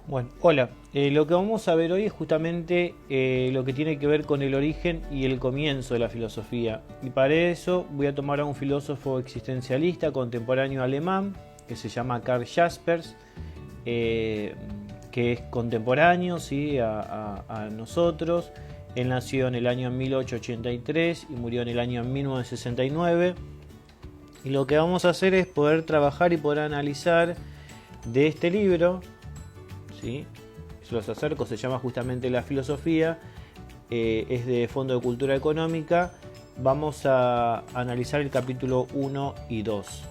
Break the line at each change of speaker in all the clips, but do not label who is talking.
Bueno, hola. Lo que vamos a ver hoy es justamente lo que tiene que ver con el origen y el comienzo de la filosofía. Y para eso voy a tomar a un filósofo existencialista contemporáneo alemán que se llama Karl Jaspers, eh, que es contemporáneo, ¿sí? a nosotros. Él nació en el año 1883 y murió en el año 1969. Y lo que vamos a hacer es poder trabajar y poder analizar de este libro, ¿sí? Se los acerco, se llama justamente La filosofía, es de Fondo de Cultura Económica. Vamos a analizar el capítulo 1 y 2.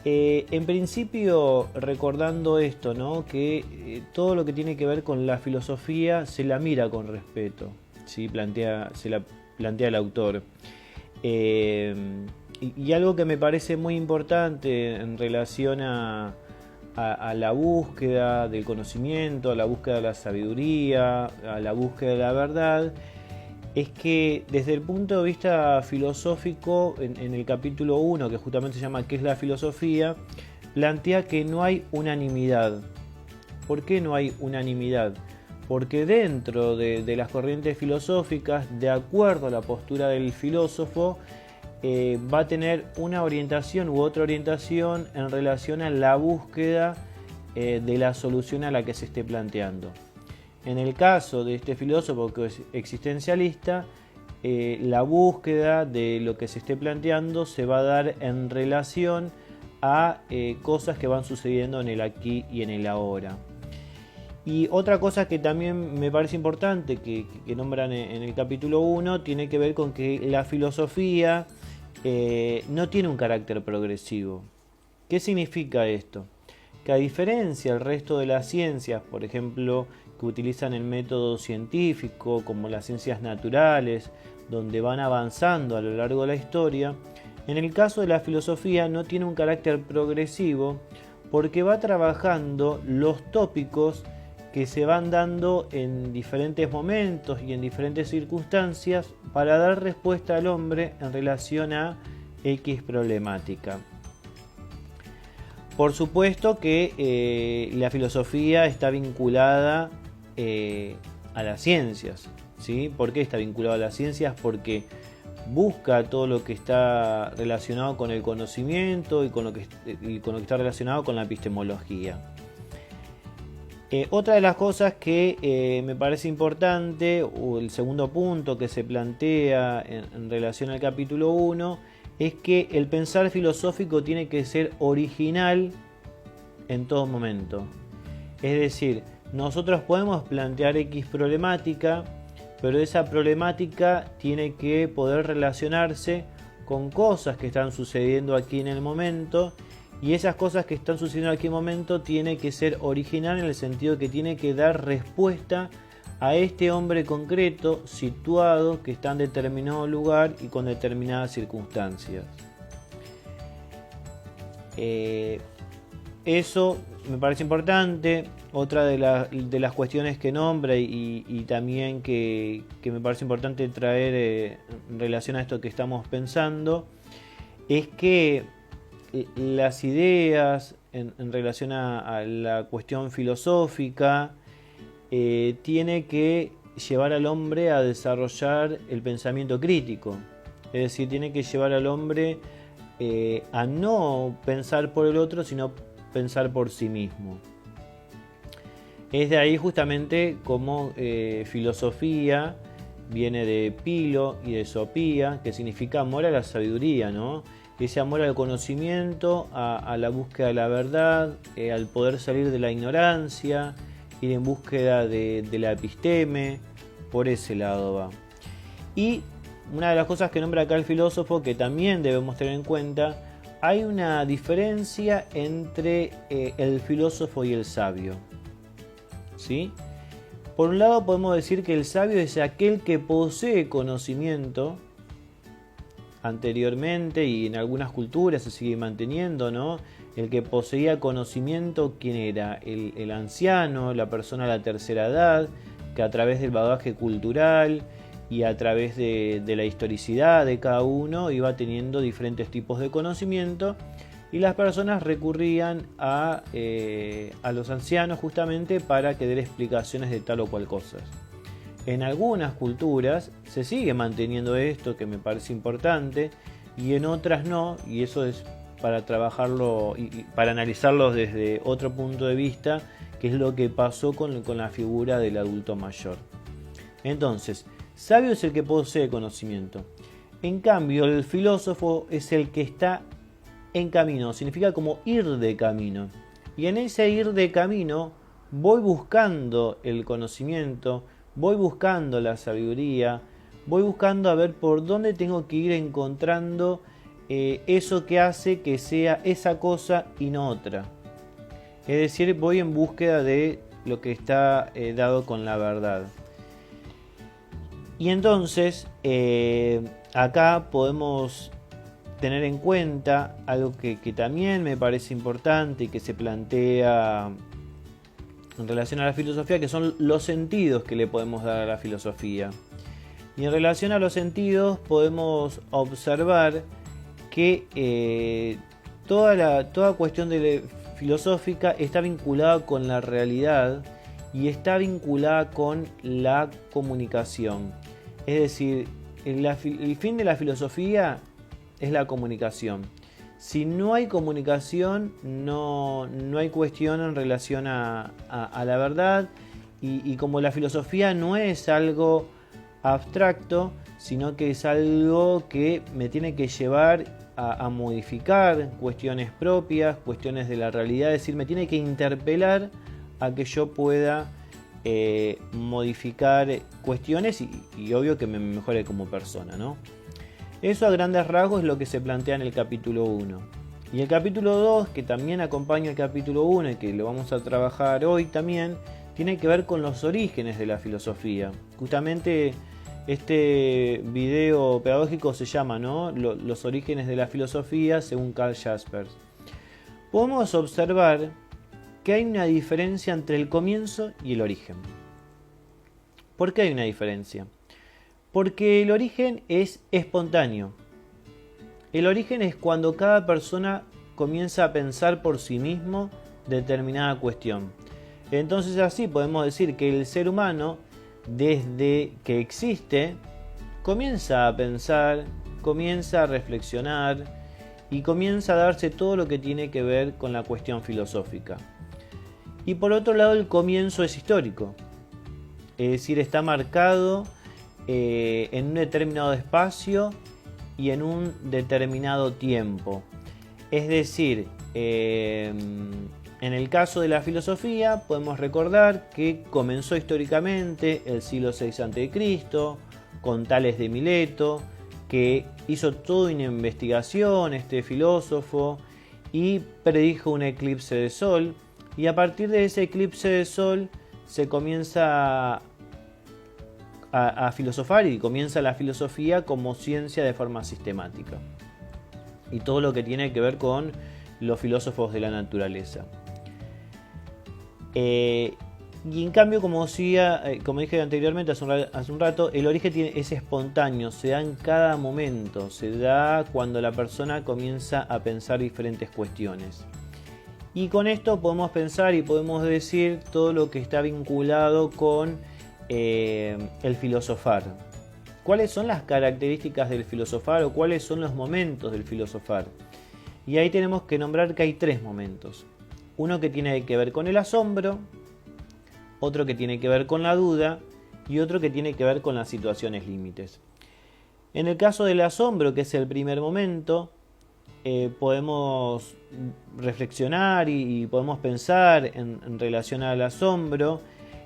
En principio, recordando esto, ¿no? Que todo lo que tiene que ver con la filosofía se la mira con respeto, ¿sí? Se la plantea el autor. Eh, y algo que me parece muy importante en relación a la búsqueda del conocimiento, a la búsqueda de la sabiduría, a la búsqueda de la verdad, es que desde el punto de vista filosófico, en el capítulo 1, que justamente se llama ¿Qué es la filosofía?, plantea que no hay unanimidad. ¿Por qué no hay unanimidad? Porque dentro de las corrientes filosóficas, de acuerdo a la postura del filósofo, va a tener una orientación u otra orientación en relación a la búsqueda de la solución a la que se esté planteando. En el caso de este filósofo que es existencialista, la búsqueda de lo que se esté planteando se va a dar en relación a cosas que van sucediendo en el aquí y en el ahora. Y otra cosa que también me parece importante que nombran en el capítulo 1 tiene que ver con que la filosofía no tiene un carácter progresivo. ¿Qué significa esto? Que a diferencia del resto de las ciencias, por ejemplo, que utilizan el método científico, como las ciencias naturales, donde van avanzando a lo largo de la historia, en el caso de la filosofía no tiene un carácter progresivo porque va trabajando los tópicos que se van dando en diferentes momentos y en diferentes circunstancias para dar respuesta al hombre en relación a X problemática. Por supuesto que la filosofía está vinculada a las ciencias, ¿sí? ¿Por qué está vinculada a las ciencias? Porque busca todo lo que está relacionado con el conocimiento y con lo que está relacionado con la epistemología. Otra de las cosas que me parece importante, o el segundo punto que se plantea en relación al capítulo 1, es que el pensar filosófico tiene que ser original en todo momento. Es decir, nosotros podemos plantear X problemática, pero esa problemática tiene que poder relacionarse con cosas que están sucediendo aquí en el momento. Y esas cosas que están sucediendo en aquel momento tiene que ser original en el sentido que tiene que dar respuesta a este hombre concreto situado que está en determinado lugar y con determinadas circunstancias. Eso me parece importante. Otra de las cuestiones que nombra y también que me parece importante traer en relación a esto que estamos pensando es que las ideas en relación a la cuestión filosófica tiene que llevar al hombre a desarrollar el pensamiento crítico. Es decir, tiene que llevar al hombre a no pensar por el otro, sino pensar por sí mismo. Es de ahí justamente como filosofía viene de pilo y de sopía, que significa amor a la sabiduría, ¿no? Ese amor al conocimiento, a la búsqueda de la verdad, al poder salir de la ignorancia, ir en búsqueda de la episteme, por ese lado va. Y una de las cosas que nombra acá el filósofo, que también debemos tener en cuenta, hay una diferencia entre el filósofo y el sabio, ¿sí? Por un lado podemos decir que el sabio es aquel que posee conocimiento. Anteriormente y en algunas culturas se sigue manteniendo, ¿no? El que poseía conocimiento, ¿quién era? El anciano, la persona de la tercera edad, que a través del bagaje cultural y a través de la historicidad de cada uno iba teniendo diferentes tipos de conocimiento. y las personas recurrían a los ancianos justamente para que den explicaciones de tal o cual cosa. En algunas culturas se sigue manteniendo esto, que me parece importante, y en otras no, y eso es para trabajarlo y para analizarlo desde otro punto de vista, que es lo que pasó con la figura del adulto mayor. Entonces, sabio es el que posee conocimiento. En cambio, el filósofo es el que está en camino, significa como ir de camino. Y en ese ir de camino voy buscando el conocimiento, voy buscando la sabiduría, voy buscando a ver por dónde tengo que ir encontrando eso que hace que sea esa cosa y no otra. Es decir, voy en búsqueda de lo que está dado con la verdad. Y entonces, acá podemos tener en cuenta algo que también me parece importante y que se plantea en relación a la filosofía, que son los sentidos que le podemos dar a la filosofía. Y en relación a los sentidos podemos observar que toda cuestión filosófica está vinculada con la realidad y está vinculada con la comunicación. Es decir, el fin de la filosofía es la comunicación. Si no hay comunicación, no hay cuestión en relación a la verdad, y como la filosofía no es algo abstracto, sino que es algo que me tiene que llevar a modificar cuestiones propias, cuestiones de la realidad, es decir, me tiene que interpelar a que yo pueda modificar cuestiones y obvio que me mejore como persona, ¿no? Eso a grandes rasgos es lo que se plantea en el capítulo 1. Y el capítulo 2, que también acompaña el capítulo 1 y que lo vamos a trabajar hoy también, tiene que ver con los orígenes de la filosofía. Justamente este video pedagógico se llama, ¿no?, Los orígenes de la filosofía según Karl Jaspers. Podemos observar que hay una diferencia entre el comienzo y el origen. ¿Por qué hay una diferencia? Porque el origen es espontáneo. El origen es cuando cada persona comienza a pensar por sí mismo determinada cuestión. Entonces así podemos decir que el ser humano, desde que existe, comienza a pensar, comienza a reflexionar y comienza a darse todo lo que tiene que ver con la cuestión filosófica. Y por otro lado, el comienzo es histórico, es decir, está marcado en un determinado espacio y en un determinado tiempo. Es decir, en el caso de la filosofía podemos recordar que comenzó históricamente el siglo VI a.C. con Tales de Mileto, que hizo toda una investigación, este filósofo, y predijo un eclipse de sol, y a partir de ese eclipse de sol se comienza a filosofar y comienza la filosofía como ciencia de forma sistemática y todo lo que tiene que ver con los filósofos de la naturaleza. Y en cambio, como dije anteriormente hace un rato, el origen es espontáneo, se da en cada momento, se da cuando la persona comienza a pensar diferentes cuestiones. Y con esto podemos pensar y podemos decir todo lo que está vinculado con el filosofar. ¿Cuáles son las características del filosofar o cuáles son los momentos del filosofar? Y ahí tenemos que nombrar que hay tres momentos. Uno que tiene que ver con el asombro, otro que tiene que ver con la duda y otro que tiene que ver con las situaciones límites. En el caso del asombro, que es el primer momento, podemos reflexionar y podemos pensar en relación al asombro.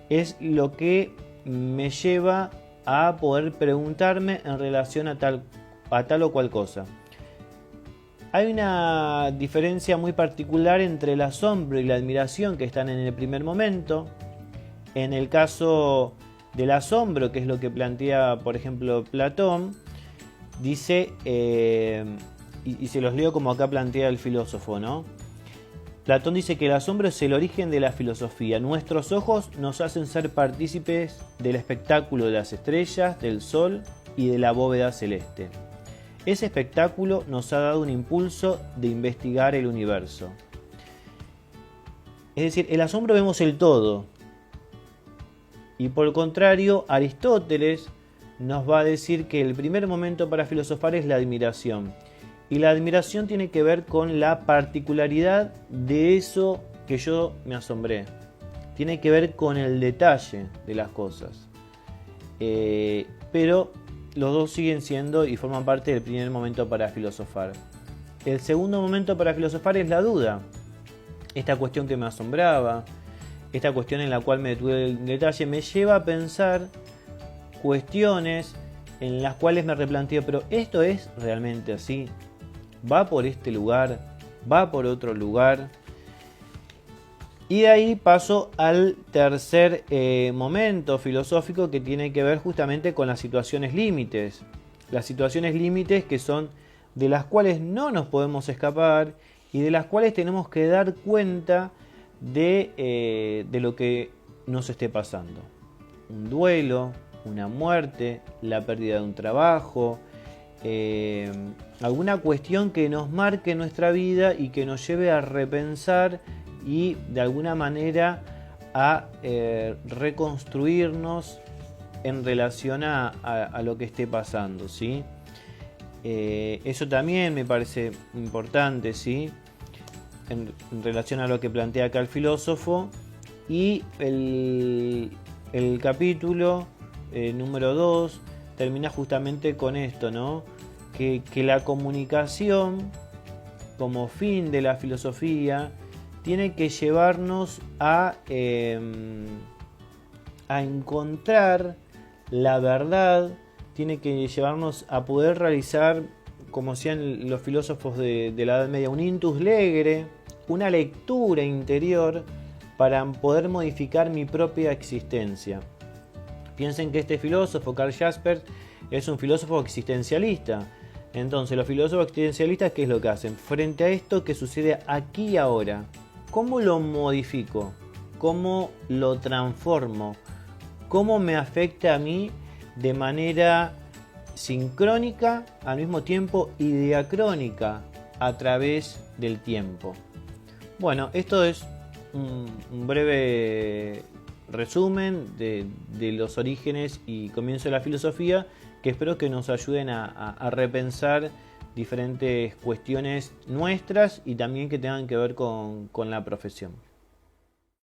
Es lo que me lleva a poder preguntarme en relación a tal o cual cosa. Hay una diferencia muy particular entre el asombro y la admiración que están en el primer momento. En el caso del asombro, que es lo que plantea, por ejemplo, Platón, dice, y se los leo como acá plantea el filósofo, ¿no? Platón dice que el asombro es el origen de la filosofía. Nuestros ojos nos hacen ser partícipes del espectáculo de las estrellas, del sol y de la bóveda celeste. Ese espectáculo nos ha dado un impulso de investigar el universo. Es decir, el asombro vemos el todo. Y por el contrario, Aristóteles nos va a decir que el primer momento para filosofar es la admiración. Y la admiración tiene que ver con la particularidad de eso que yo me asombré. Tiene que ver con el detalle de las cosas. Pero los dos siguen siendo y forman parte del primer momento para filosofar. El segundo momento para filosofar es la duda. Esta cuestión que me asombraba, esta cuestión en la cual me detuve en detalle, me lleva a pensar cuestiones en las cuales me replanteo, pero ¿esto es realmente así? ¿Va por este lugar? ¿Va por otro lugar? Y de ahí paso al tercer momento filosófico, que tiene que ver justamente con las situaciones límites. Las situaciones límites que son de las cuales no nos podemos escapar y de las cuales tenemos que dar cuenta de lo que nos esté pasando. Un duelo, una muerte, la pérdida de un trabajo, alguna cuestión que nos marque nuestra vida y que nos lleve a repensar y de alguna manera a reconstruirnos en relación a lo que esté pasando, ¿sí? Eso también me parece importante, ¿sí? En relación a lo que plantea acá el filósofo. Y el capítulo número 2 termina justamente con esto, ¿no? Que la comunicación como fin de la filosofía tiene que llevarnos a encontrar la verdad, tiene que llevarnos a poder realizar, como hacían los filósofos de la Edad Media, un intus legere, una lectura interior para poder modificar mi propia existencia. Piensen que este filósofo, Karl Jaspers, es un filósofo existencialista. Entonces, los filósofos existencialistas, ¿qué es lo que hacen? Frente a esto que sucede aquí y ahora, ¿cómo lo modifico? ¿Cómo lo transformo? ¿Cómo me afecta a mí de manera sincrónica, al mismo tiempo y diacrónica a través del tiempo? Bueno, esto es un breve resumen de los orígenes y comienzo de la filosofía, que espero que nos ayuden a repensar diferentes cuestiones nuestras y también que tengan que ver con la profesión.